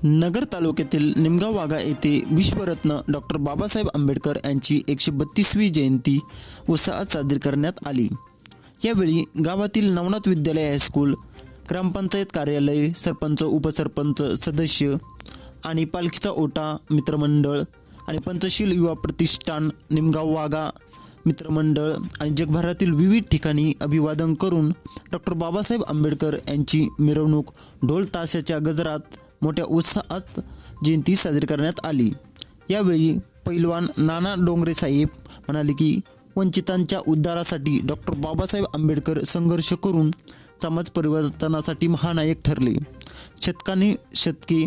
नगर तालुक्यातील निमगाव वाघा येथे विश्वरत्न डॉक्टर बाबासाहेब आंबेडकर यांची 132वी जयंती उत्साहात साजरी करण्यात आली। यावेळी गावातील नवनाथ विद्यालय हायस्कूल, ग्रामपंचायत कार्यालय, सरपंच, उपसरपंच, सदस्य आणि पालखीचा ओटा मित्रमंडळ आणि पंचशील युवा प्रतिष्ठान निमगाव वाघा मित्रमंडळ आणि जगभरातील विविध ठिकाणी अभिवादन करून डॉक्टर बाबासाहेब आंबेडकर यांची मिरवणूक ढोल ताशाच्या गजरात मोठ्या उत्साहात जयंती साजरी करण्यात आली। यावेळी पैलवान नाना डोंगरे साहेब म्हणाले की वंचितांच्या उद्धारासाठी डॉक्टर बाबासाहेब आंबेडकर संघर्ष करून समाज परिवर्तनासाठी महानायक ठरले। शतके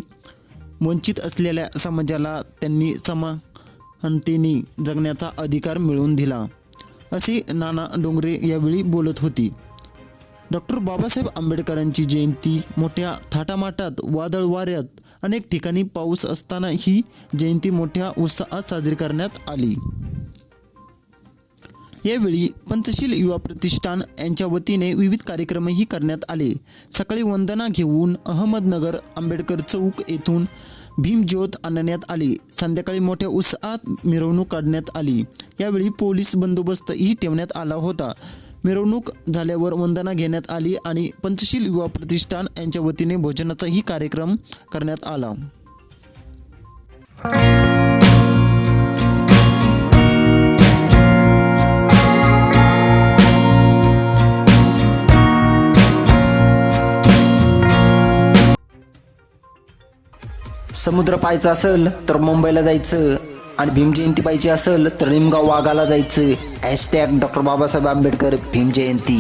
वंचित असलेल्या समाजाला त्यांनी समानतेने जगण्याचा अधिकार मिळवून दिला, असे नाना डोंगरे यावेळी बोलत होते। डॉक्टर बाबासाहेब आंबेडकरांची जयंती मोठ्या थाटामाटात, वादळ वाऱ्यात, अनेक ठिकाणी पाऊस असताना ही जयंती मोठ्या उत्साहात साजरी करण्यात आली। यावेळी पंचशील युवा प्रतिष्ठान यांच्या वतीने विविध कार्यक्रमही करण्यात आले। सकाळी वंदना घेऊन अहमदनगर आंबेडकर चौक येथून भीमज्योत आणण्यात आली। संध्याकाळी मोठ्या उत्साहात मिरवणूक काढण्यात आली। यावेळी पोलीस बंदोबस्तही ठेवण्यात आला होता। मिरवणूक झाल्यावर वंदना घेण्यात आली आणि पंचशील युवा प्रतिष्ठान यांच्या वतीने भोजनाचाही कार्यक्रम करण्यात आला। समुद्र पाहायचा असेल तर मुंबईला जायचं आणि भीमजयंती पाहिजे असेल तर निमगाव वाघाला जायचं। # डॉक्टर बाबासाहेब आंबेडकर भीमजयंती।